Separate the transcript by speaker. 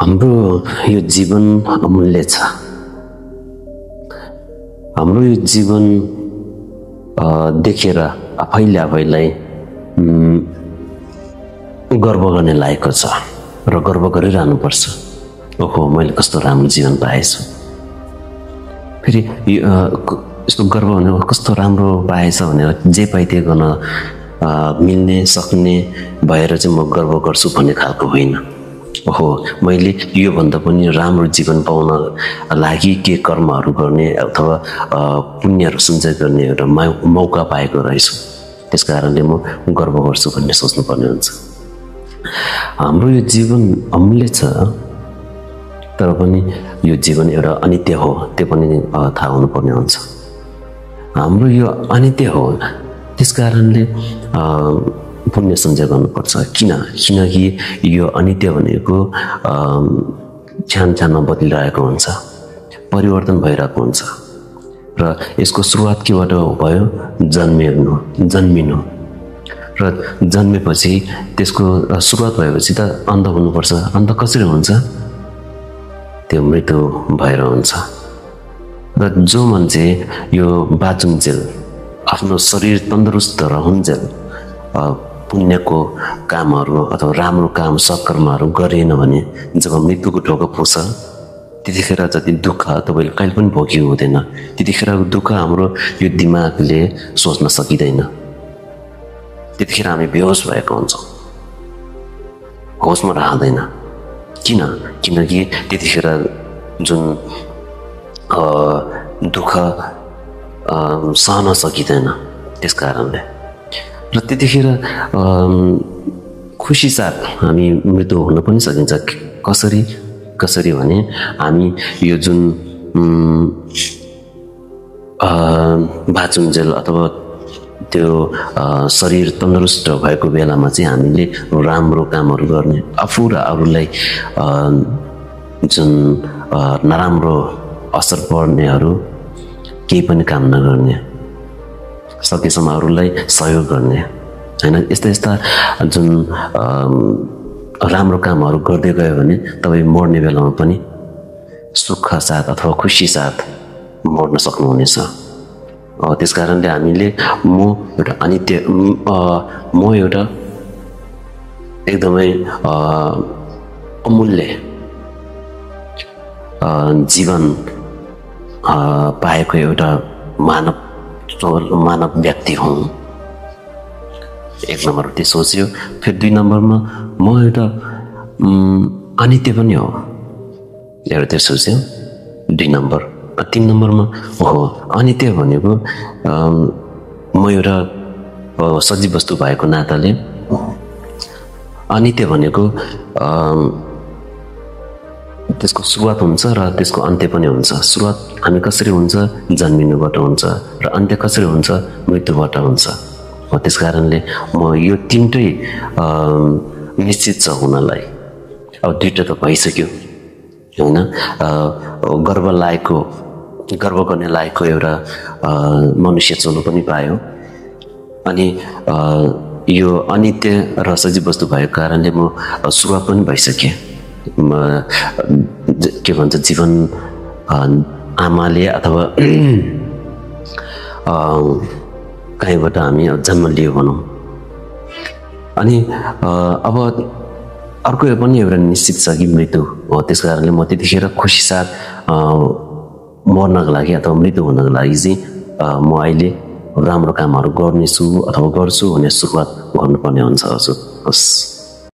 Speaker 1: हाम्रो यो जीवन अमूल्य छ। हाम्रो यो जीवन देखेर आफैलाई गर्व गर्ने लायकको छ र गर्व गरिरहनुपर्छ। ओहो, मैले कस्तो राम्रो जीवन पाएछु। फेरि यस्तो गर्व भने कस्तो राम्रो पाएछ भनेर जे पाइ त्यही गर्न मिल्ने सक्ने भएर चाहिँ म गर्व गर्छु भन्ने खालको होइन। ओहो, मैले योभन्दा पनि राम्रो जीवन पाउन लागि के कर्महरू गर्ने अथवा पुण्यहरू सञ्चय गर्ने एउटा मौका पाएको रहेछु, त्यस कारणले म गर्व गर्छु भन्ने सोच्नुपर्ने हुन्छ। हाम्रो यो जीवन अमूल्य छ, तर पनि यो जीवन एउटा अनित्य हो, त्यो पनि थाहा हुनुपर्ने हुन्छ। हाम्रो यो अनित्य हो, त्यस कारणले पुण्य सञ्चय गर्नुपर्छ। किनकि यो अनित्य भनेको क्षण बदलिरहेको हुन्छ, परिवर्तन भइरहेको हुन्छ र यसको सुरुवात केबाट भयो? जन्मिनु र जन्मेपछि त्यसको सुरुवात भएपछि त अन्त हुनुपर्छ। अन्त कसरी हुन्छ? त्यो मृत्यु भएर हुन्छ। र जो मान्छे यो बाँचुन्जेल आफ्नो शरीर तन्दुरुस्त रहुन्जेल पुण्यको कामहरू अथवा राम्रो काम सत्कर्महरू गरेन भने जब मृत्युको ढोका पुग्छ त्यतिखेर जति दुःख तपाईँले कहिले पनि भोग्नु हुँदैन। त्यतिखेरको दुःख हाम्रो यो दिमागले सोच्न सकिँदैन। त्यतिखेर हामी बेहोस भएको हुन्छौँ, होसमा रहँदैन। किनकि त्यतिखेर जुन दुःख सहन सकिँदैन, त्यस कारणले। र त्यतिखेर खुसी साथ हामी मृत्यु हुन पनि सकिन्छ। कसरी भने हामी यो जुन बाँचुन्जेल अथवा त्यो शरीर तन्दुरुस्त भएको बेलामा चाहिँ हामीले राम्रो कामहरू गर्ने, आफू र अरूलाई जुन नराम्रो असर पर्नेहरू केही पनि काम नगर्ने, सकेसम्म अरूलाई सहयोग गर्ने होइन। यस्ता जुन राम्रो कामहरू गर्दै गयो भने तपाईँ मर्ने बेलामा पनि सुख साथ अथवा खुसी साथ मर्न सक्नुहुनेछ। त्यस कारणले हामीले म एउटा एकदमै अमूल्य जीवन पाएको एउटा मानव व्यक्ति हुँ। एक नम्बर त्यो सोच्यो। फेरि 2 नम्बरमा म एउटा अनित्य पनि हो, एउटा त्यो सोच्यो 2 नम्बर। 3 नम्बरमा ओहो, अनित्य भनेको म एउटा सजीव वस्तु भएको नाताले अनित्य भनेको त्यसको सुरुवात हुन्छ र त्यसको अन्त्य पनि हुन्छ। सुरुवात हामी कसरी हुन्छ? जन्मिनुबाट हुन्छ र अन्त्य कसरी हुन्छ? मृत्युबाट हुन्छ। त्यस कारणले म यो 3टै निश्चित छ हुनलाई। अब 2टा त भइसक्यो होइन। गर्व गर्ने लायकको एउटा मनुष्य चुन्नु पनि पायो। अनि यो अनित्य र सजीव वस्तु भएको कारणले म सुरुवात पनि भइसकेँ। के भन्छ, जीवन आमाले अथवा कहीँबाट हामी जन्म लियो भनौँ। अनि अब अर्को पनि एउटा निश्चित छ कि मृत्यु हो। त्यस कारणले म त्यतिखेर खुसी साथ मर्नको लागि अथवा मृत्यु हुनको लागि चाहिँ म अहिले राम्रो कामहरू गर्नेछु अथवा गर्छु भन्ने सुरुवात गर्नुपर्ने हुन्छ। हजुर, हस्।